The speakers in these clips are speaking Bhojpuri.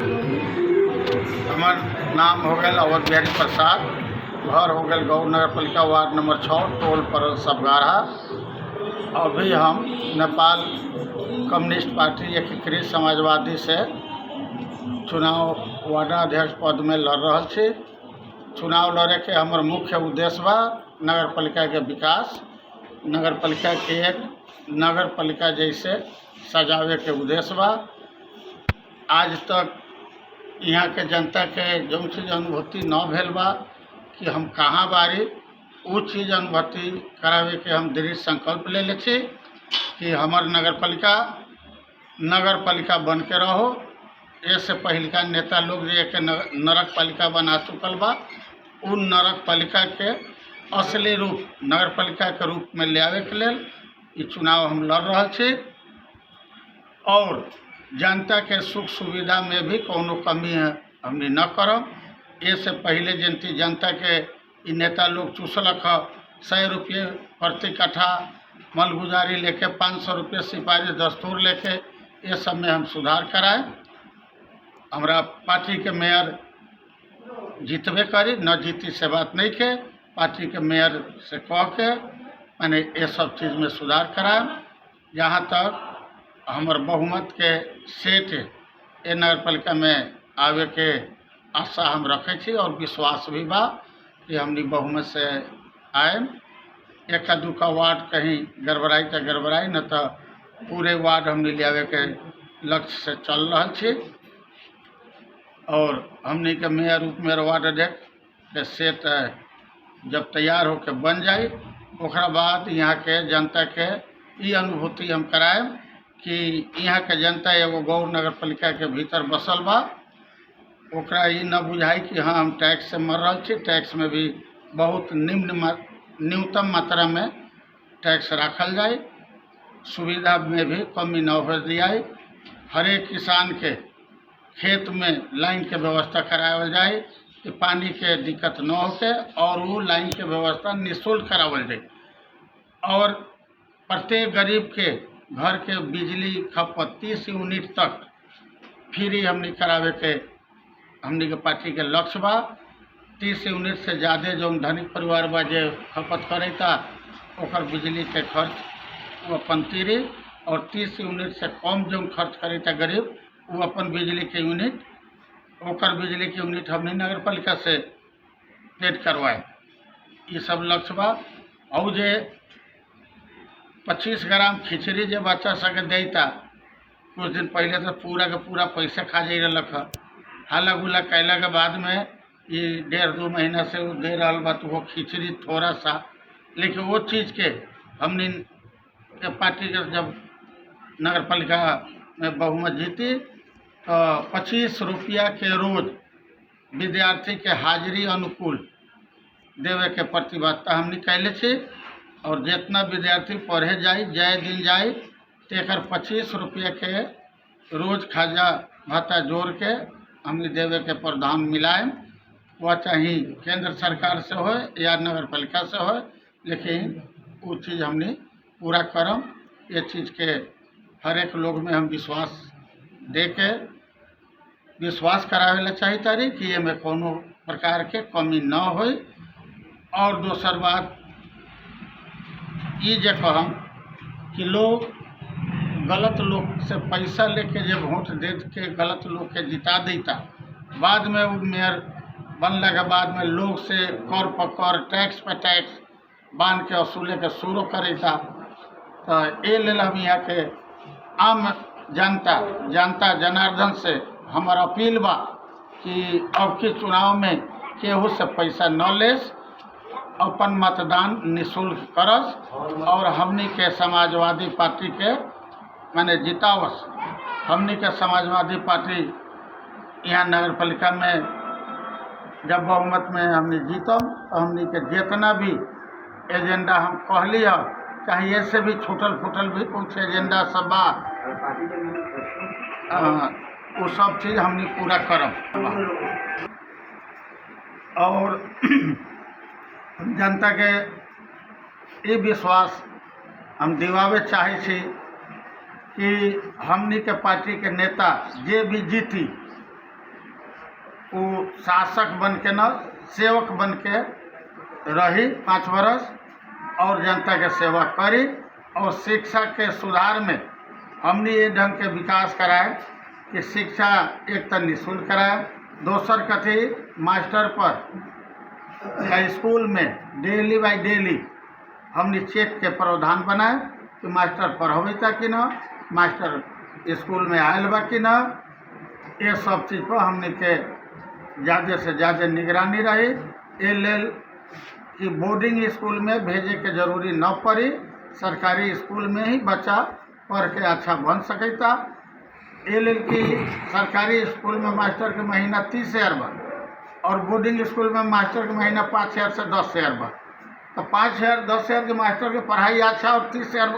हमार नाम हो गया अवध बिहारी प्रसाद, घर हो गया गौर नगर पालिका वार्ड नंबर 6, टोल पर सबगारा। अभी हम नेपाल कम्युनिस्ट पार्टी एकीकृत समाजवादी से चुनाव वार्डाध्यक्ष पद में लड़ रहा छी। चुनाव लड़े के हमार मुख्य उद्देश्य बा नगर पालिका के विकास, नगर पालिका के एक नगर पालिका जैसे सजावे के उद्देश्य बा। आज तक यहाँ के जनता के जो चीज़ अनुभूति न भेल बा कि हम कहाँ बारी, वो चीज़ अनुभूति करावे के हम दृढ़ संकल्प ले ले छी कि हमार नगर पालिका बन के रहो। ऐसे पहिलका नेता लोग जो एक नरक पालिका बना चुकल बा, उन नरक पालिका के असली रूप नगर पालिका के रूप में ले आवे के लेल ये चुनाव हम लड़ रहा छी। और जनता के सुख सुविधा में भी कोनो कमी है हमने न करब। इससे पहले जनता के इ नेता लोग चूसलक 100 रुपये प्रति कट्ठा मलगुजारी लेके 500 रुपये सिफारिश दस्तूर लेके, ये सब में हम सुधार कराए। हमारा पार्टी के मेयर जीतबे करी, न जीती से बात नहीं के, पार्टी के मेयर से कह के मैंने ये सब चीज़ में सुधार कराए। जहाँ तक हमार बहुमत के सेठ ए नगर पालिका में आवे के आशा हम रखे छी और विश्वास भी बा कि हमनी बहुमत से आए। एक दुका वार्ड कहीं गड़बड़ाई तो गड़बड़ाई, न तो पूरे वार्ड हमने ले आवे के लक्ष्य से चल रहा छी। और हमनी के मेयर उप मेयर वार्ड अध्यक्ष के सेठ जब तैयार होकर बन जाए, ओकरा बाद यहाँ के जनता के ये अनुभूति हम कराए कि यहाँ के जनता एगो गौर नगर पालिका के भीतर बसल बा। ओकरा ये न बुझाई कि हाँ हम टैक्स से मर रहा छी। टैक्स में भी बहुत न्यूनतम मात्रा में टैक्स रखल जाए, सुविधा में भी कमी न हो दियाई। हर एक किसान के खेत में लाइन के व्यवस्था करावल जाए कि पानी के दिक्कत न होके, और वो लाइन के व्यवस्था निःशुल्क करावल जाए। और प्रत्येक गरीब के घर के बिजली खपत 30 यूनिट तक फ्री हमने करावे के हमने के पार्टी के लक्ष्य बा। 30 यूनिट से ज़्यादा जो धनिक परिवार बा जे खपत करेता ओकर बिजली के खर्च वो अपन तीरी, और 30 यूनिट से कम जो खर्च करेता गरीब वो अपन बिजली के यूनिट, ओकर बिजली के यूनिट हमने नगर पालिका से पेड करवाए। ये सब लक्ष्य बा। और जे 25 ग्राम खिचड़ी जो बच्चा सके देता, कुछ दिन पहले तो पूरा के पूरा पैसा खा जा रहा। हाला गुला कैला के बाद में ये 1.5-2 महीना से वो दे रहा बा, तो वो खिचड़ी थोड़ा सा, लेकिन वो चीज़ के हमने के पार्टी के जब नगर पालिका में बहुमत जीती तो 25 रुपया के रोज विद्यार्थी के हाजिरी अनुकूल देवे के प्रतिबद्धता हमने कैले छी। और जितना विद्यार्थी पढ़े जाए जय दिन जाए तो एक 25 रुपये के रोज खाजा भत्ता जोड़ के हमने देवे के प्रावधान मिलाए। वह चाहे केंद्र सरकार से हो या नगर पालिका से हो, लेकिन वो चीज़ हमने पूरा करम। ये चीज़ के हर एक लोग में हम विश्वास दे के विश्वास करावे ला चाहिए तारी कि ये में कोनो प्रकार के कमी न हो। और दोसर बात ये जे कहम कि लोग गलत लोग से पैसा लेके जब वोट दे के गलत लोग के जिता देता, बाद में वो मेयर बनने के बाद में लोग से कर पर कर टैक्स पर टैक्स बांध के वसूले के शुरू करेता। तो ये लेल हम यहाँ के आम जनता जनार्दन से हमारा अपील बा कि अब के चुनाव में केहू से पैसा न लेस, अपन मतदान निःशुल्क करस और हमनी के समाजवादी पार्टी के माने जितावस। हमनी के समाजवादी पार्टी यहाँ नगर पालिका में जब बहुमत में हमने जीतम तो हमनी के जितना भी एजेंडा हम कहली है, चाहे ऐसे भी छूटल फूटल भी कुछ एजेंडा सब बा, वो सब चीज़ हमने पूरा करब। और जनता के ये विश्वास हम दिवावे चाहे छी कि हमनी के पार्टी के नेता जे भी जीती वो शासक बन के न सेवक बन के रही 5 वर्ष और जनता के सेवा करी और शिक्षा के सुधार में हमने ये ढंग के विकास कराए कि शिक्षा एक तो निःशुल्क कराए, दोसर कथी मास्टर पर या स्कूल में डेली बाई डेली हमने चेक के प्रावधान बनाए कि मास्टर पढ़ाता कि न, मास्टर स्कूल में आयल बा कि न। ये सब चीज़ पर हमने के ज़्यादा से ज़्यादा निगरानी रही। ये लेल कि बोर्डिंग स्कूल में भेजे के जरूरी न पड़ी, सरकारी स्कूल में ही बच्चा पढ़ के अच्छा बन सकता। ये लेल कि सरकारी स्कूल में मास्टर के महीना 30,000 बा और बोर्डिंग स्कूल में मास्टर के महीना 5,000 से 10,000 बा। तो 5,000 10,000 के मास्टर के पढ़ाई अच्छा और 30,000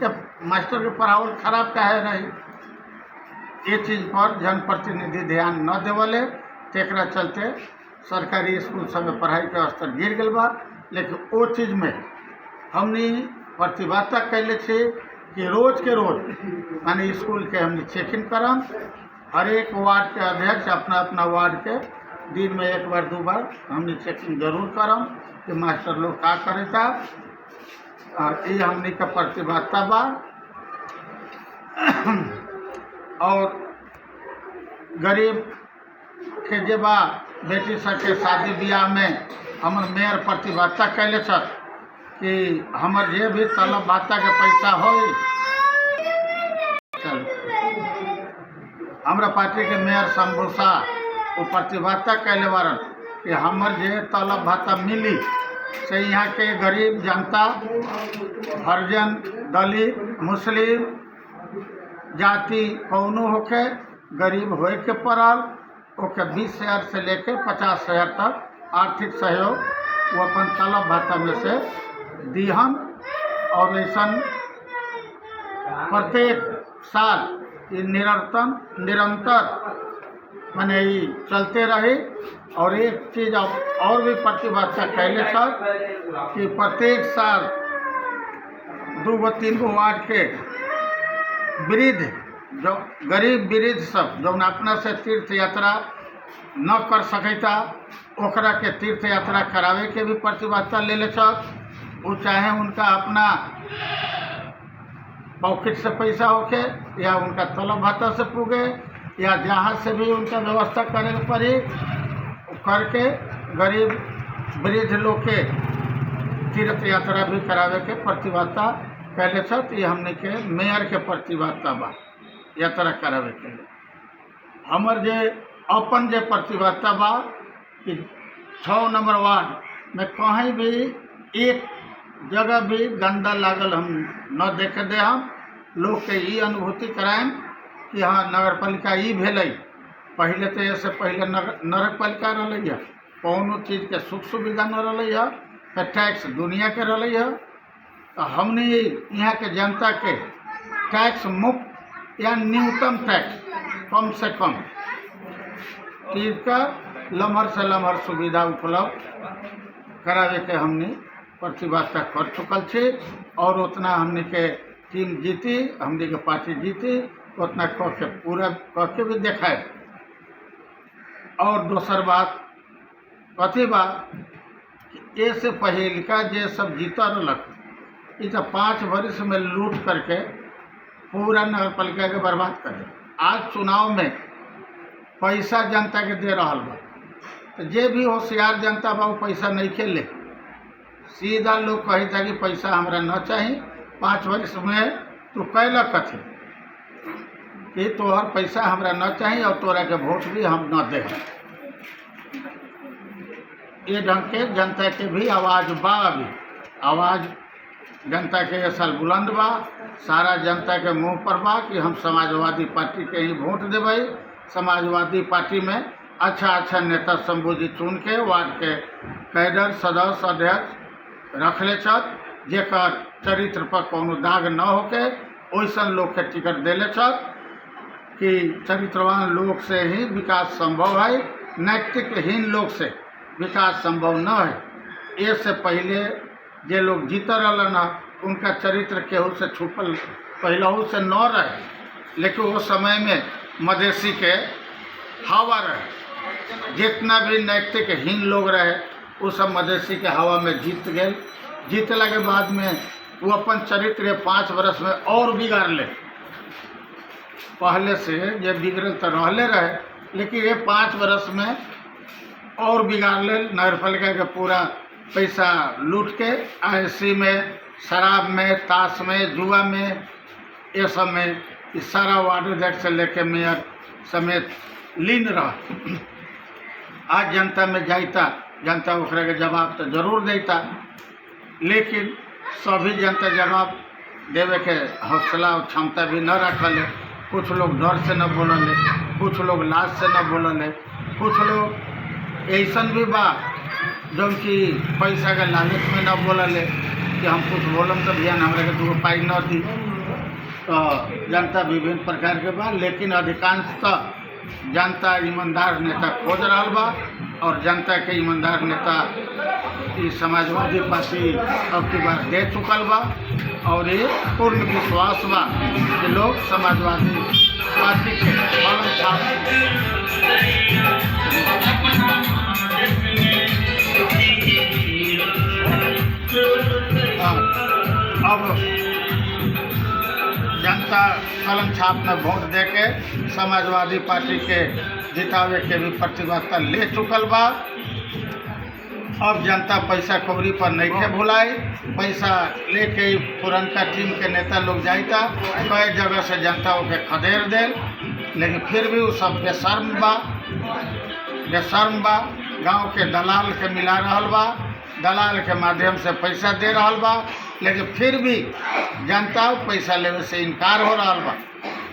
के मास्टर के पढ़ावल खराब काहे रही। ये चीज़ पर जनप्रतिनिधि ध्यान न देवले, तेकरा चलते सरकारी स्कूल सब में पढ़ाई के स्तर गिर गल बा। लेकिन वो चीज़ में हमने प्रतिबद्धता कैले छे कि रोज के रोज माने स्कूल के हमने चेकिंग करम। हर एक वार्ड के अध्यक्ष अपना अपना वार्ड के दिन में 1 बार 2 बार हमने चेकिंग जरूर करम कि मास्टर लोग का करेता। और ये हमने का प्रतिबद्धता बा। और गरीब के जे बा बेटी सबके शादी ब्याह में हमर मेयर प्रतिबद्धता कैले छ कि हमर जे भी तलब भाता के पैसा हो, चल हमरा पार्टी के मेयर शंभू शाह वो प्रतिबद्धता कैले बारन कि हमर जे तलब भाता मिली से यहाँ के गरीब जनता, हरिजन, दलित, मुस्लिम जाति कौनो होके गरीब होए के पड़ल ओके 20,000 से लेके 50,000 तक आर्थिक सहयोग वो अपन तलब भाता में से दीहन। और ऐसा प्रत्येक साल ये निरंतर माने ये चलते रही। और एक चीज़ और भी प्रतिबद्धता कैले छ कि प्रत्येक साल 2-3 वार्ड के वृद्ध जो गरीब वृद्ध सब जो अपना से तीर्थ यात्रा न कर सकता ओकरा के तीर्थ यात्रा करावे के भी प्रतिबद्धता ले ले छ। वो चाहे उनका अपना पॉकेट से पैसा होके या उनका तलब भाता से पुगे या जहाँ से भी उनका व्यवस्था करे पड़ी करके गरीब वृद्ध लोग के तीर्थ यात्रा भी करावे के प्रतिबद्धता कैले छ। ये हमने के मेयर के प्रतिबद्धता बा यात्रा करावे के लिए। हमर जे अपन जे प्रतिबद्धता बा कि 6 नंबर वार्ड में कहीं भी एक जगह भी गंदा लागल हम न देखे दे। हम लोग के ये अनुभूति कराएं कि हाँ नगर पालिका ये भेलै। पहले तो ऐसे पहले नगर पालिका रही है, कौनो चीज़ के सुख सुविधा न रही है, फिर टैक्स दुनिया के रही है। तो हमने यहाँ के जनता के टैक्स मुक्त या न्यूनतम टैक्स कम से कम चीज़ का लम्हर से लम्हर सुविधा उपलब्ध करावे के हमने प्रतिबद्धता कर चुकल छे। और उतना हमने के टीम जीती, हमने के पार्टी जीती, उतना कह के पूरा कह के भी देखाए। और दोसर बात कथी बा कि ए से पहिलका जे सब जीता रहलक ये तो 5 वर्ष में लूट करके पूरा नगर पालिका के बर्बाद करे। आज चुनाव में पैसा जनता के दे रहा बा, तो जे भी होशियार जनता बा वो पैसा नहीं खेले। सीधा लोग कही था कि पैसा हमरा न चाहिए, 5 वर्ष में तू कैलक कथी कि तोहर पैसा हमरा न चाहिए और तोरा के वोट भी हम न दे। ये ढंग के जनता के भी आवाज़ बा। अभी आवाज़ जनता के ये साल बुलंद बा। सारा जनता के मुंह पर बा कि हम समाजवादी पार्टी के ही वोट देवे। समाजवादी पार्टी में अच्छा नेता शंभूजी चुन के वार्ड के कैडर सदस्य अध्यक्ष रखले छत, जेकर चरित्र पर कोनो दाग न होके वैसन लोग के टिकट देले छत कि चरित्रवान लोग से ही विकास संभव है, नैतिकहीन लोग से विकास संभव न है। ये से पहले जे लोग जीत रहलन उनका चरित्र केहू से छुपल पहलू से न रहे, लेकिन वो समय में मधेसी के हवा रहे। जितना भी नैतिकहीन लोग रहे वो सब मधेसी के हवा में जीत गए। जीतला के बाद में वो अपन चरित्र 5 वर्ष में और बिगाड़ ले। पहले से ये बिगड़ल तो रहले रहे, लेकिन ये 5 वर्ष में और बिगाड़ ले। नगरपालिका के पूरा पैसा लूट के आईसी में, शराब में, ताश में, जुआ में, ये सब में इस सारा वार्ड अध्यक्ष से लेके मेयर समेत लीन रहा। आज जनता में जाता, जनता ओकरा के जवाब तो जरूर देता, लेकिन सभी जनता जवाब देवे के हौसला और क्षमता भी न रखले। कुछ लोग डर से न बोलले, कुछ लोग लाज से न बोलले, कुछ लोग ऐसा भी बा जो कि पैसा के लालच में न बोलले कि हम कुछ बोलम तो ध्यान हमारे के 2 पाई न दी। तो जनता विभिन्न प्रकार के बा, लेकिन अधिकांशतः जनता ईमानदार नेता खोज रहा बा और जनता के ईमानदार नेता ई समाजवादी पार्टी अब की बार दे चुकल बा और ये पूर्ण विश्वास बा कि लोग समाजवादी पार्टी के पालन अब जनता कलम छाप में वोट दे के समाजवादी पार्टी के जितावे के भी प्रतिबद्धता ले चुकल बा। अब जनता पैसा कौड़ी पर नहीं के भुलाई, पैसा लेके पुरनका टीम के नेता लोग जाता, कई जगह से जनता के खदेड़ दे, लेकिन फिर भी वो सब बेशर्म बा। गांव के दलाल के मिला रहल बा, दलाल के माध्यम से पैसा दे रहल बा, लेकिन फिर भी जनता पैसा लेवे से इनकार हो रहा बा।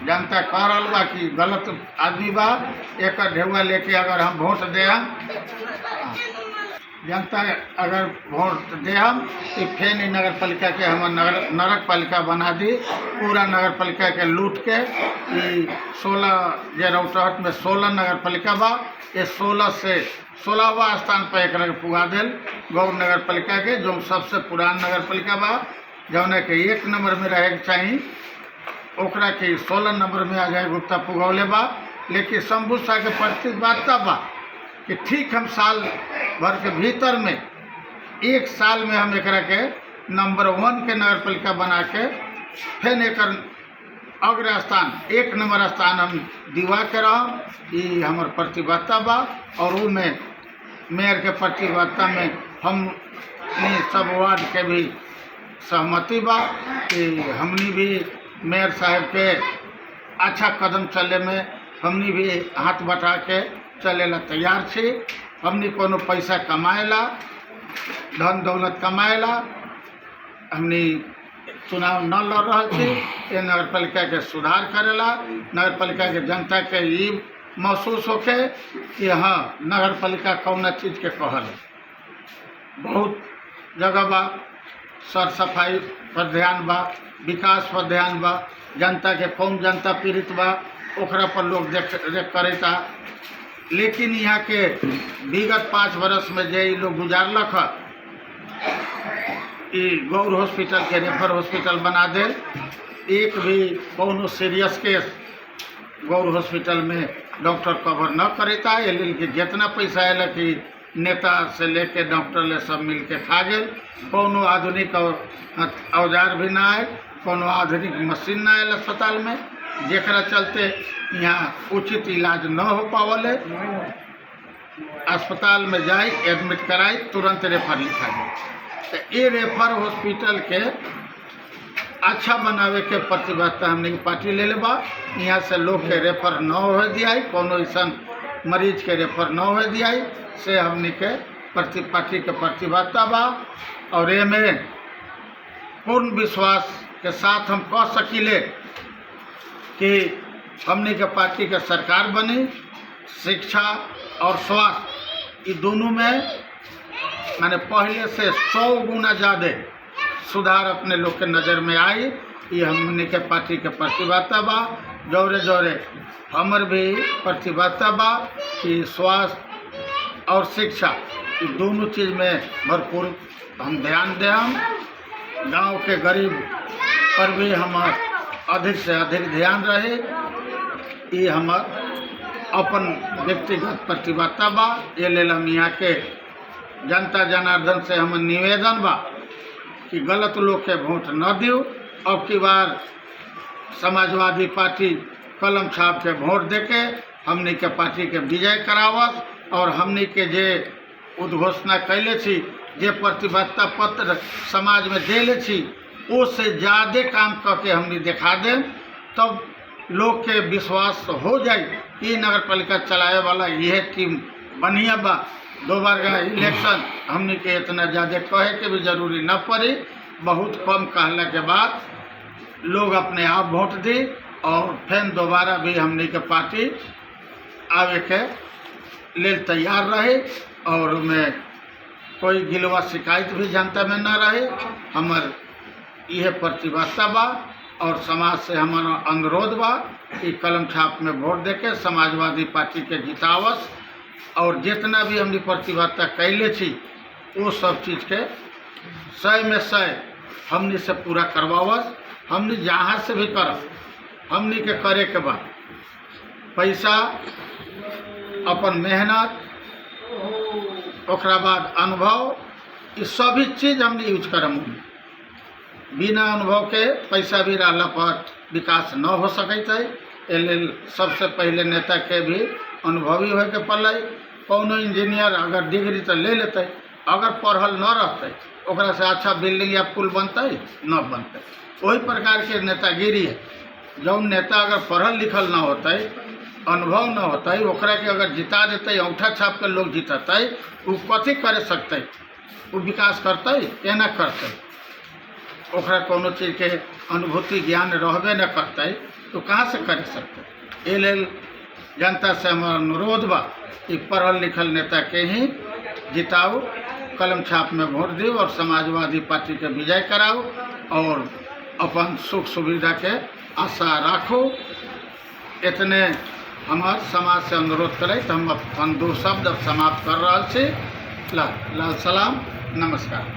जनता कह रहा बा कि गलत आदमी बा, एक ढेउआ लेके अगर हम वोट दे हम, जनता अगर वोट दे हम तो फिर नगर पालिका के हम नरक पालिका बना दी। पूरा नगर पालिका के लूट के 16 जे रौटहट में 16 नगर पालिका बा, ये 16 से 16वां स्थान पर एक पुगा दिल गौर नगर पालिका के, जो सबसे पुरान नगर पालिका बा, जौन के 1 नंबर में रहे के चाहिए, ओकरा के 16 नंबर में अजय गुप्ता पुगौले बा। लेकिन शंभू शाह के प्रतिबद्धता बा कि ठीक हम साल भर के भीतर में 1 साल में हम एकरा के नंबर 1 के नगर पालिका बना के फिर एक अग्र स्थान 1 नंबर स्थान हम दिवा के रह। ये हमार प्रतिबद्धता बा और वो में मेयर के प्रतिबद्धता में हम सब वार्ड के भी सहमति बा कि हमनी भी मेयर साहब के अच्छा कदम चले में हमनी भी हाथ बटा के चलेला तैयार छी। हमनी कोनो पैसा कमाएला, धन दौलत कमाएला हमनी चुनाव न लड़ रहा छी। ये नगर पालिका के सुधार करेला, नगर पालिका के जनता के ये महसूस होके कि हाँ नगर पालिका कौन चीज़ के कहल। बहुत जगह बा सर सफाई पर ध्यान बा, विकास पर ध्यान बा, जनता के कौन जनता पीड़ित बा ओकरा पर लोग देख करेता। लेकिन यहाँ के विगत 5 वर्ष में जे लोग गुजारलक गौर हॉस्पिटल के रेफर हॉस्पिटल बना दे, एक भी कोनो सीरियस केस गौर हॉस्पिटल में डॉक्टर कवर न करेता। ये कि जितना पैसा है कि नेता से लेके डॉक्टर ले सब मिल के खा गए। कोनो आधुनिक औजार भी ना आए, कोनो आधुनिक मशीन ना आए अस्पताल में, जेकरा चलते यहाँ उचित इलाज न हो पावले। अस्पताल में जाए एडमिट कराई, तुरंत रेफर लिखा जाए। तो ये रेफर हॉस्पिटल के अच्छा बनावे के प्रतिबद्धता हमने पार्टी ले लेबा। यहाँ से लोग के रेफर न हो दिया, कोनो ऐसा मरीज के रेफर न हो दिया से हमने के पार्टी के प्रतिबद्धता बा। और ये में पूर्ण विश्वास के साथ हम कह सकीले कि हमने के पार्टी के सरकार बनी। शिक्षा और स्वास्थ्य ये दोनों में माने पहले से 100 गुना ज़्यादा सुधार अपने लोग के नज़र में आई। ये हमने के पार्टी के प्रतिबद्धता बा। जोरे जोरे हमर भी प्रतिबद्धता बा कि स्वास्थ्य और शिक्षा ये दोनों चीज़ में भरपूर हम ध्यान दें। गांव के गरीब पर भी हमार अधिक से अधिक ध्यान रहे, ये हमार अपन व्यक्तिगत प्रतिबद्धता बा। ये लेल हम यहाँ के जनता जनार्दन से हम निवेदन बा कि गलत लोग के वोट न दियो। अब की बार समाजवादी पार्टी कलम छाप के वोट देके हमनी के पार्टी के विजय करावस और हमनी के जे उद्घोषणा कैले छी, जे प्रतिबद्धता पत्र समाज में देले छी, उससे ज़्यादा काम करके हमनी दिखा दें, तब लोग के विश्वास हो जाए कि नगर पालिका चलाए वाला यह टीम बढ़िया बा। दोबारा इलेक्शन हमनी के इतना ज़्यादा कहे के भी जरूरी न पड़ी। बहुत कम कहला के बाद लोग अपने आप वोट दी और फिर दोबारा भी हमनी के पार्टी आवे के लेल तैयार रहे और में कोई गिलवा शिकायत भी जनता में न रहे। हमार यह प्रतिबद्धता बा और समाज से हमारा अनुरोध बा कि कलम छाप में वोट देके समाजवादी पार्टी के जितावस और जितना भी हमने प्रतिबद्धता कैले छी वो सब चीज़ के 100 में 100 हमने से पूरा करवावस। हमने जहाँ से भी करब हमने के करे के बाद पैसा अपन मेहनत ओकरा बाद अनुभव ये सभी चीज़ हमने यूज करम। बिना अनुभव के पैसा भी रहला पर विकास न हो सकता है। लेल सबसे पहले नेता के भी अनुभवी होए के पड़े। कौनो इंजीनियर अगर डिग्री तो ले लेते, अगर पढ़ल न रहते ओकरा से अच्छा बिल्डिंग या पुल बनते न बनते। वही प्रकार के नेतागिरी है। जौन नेता अगर पढ़ल लिखल न होते, अनुभव न होते, ओकरा के अगर जिता देते, अंगूठा छाप के लोग जितते, वो कथी करे सकते, वो विकास करते केना करते। ओकरा कोनो चीज़ के अनुभूति ज्ञान रहबे न करते तो कहाँ से कर सकते। ये लेल जनता से हमारा अनुरोध बा कि पढ़ल लिखल नेता के ही जिताओ, कलम छाप में वोट दियो और समाजवादी पार्टी के विजय कराओ और अपन सुख सुविधा के आशा राखो। इतने हमार समाज से अनुरोध करे तो हम अपन 2 शब्द समाप्त कर रहा छी। लाल सलाम, नमस्कार।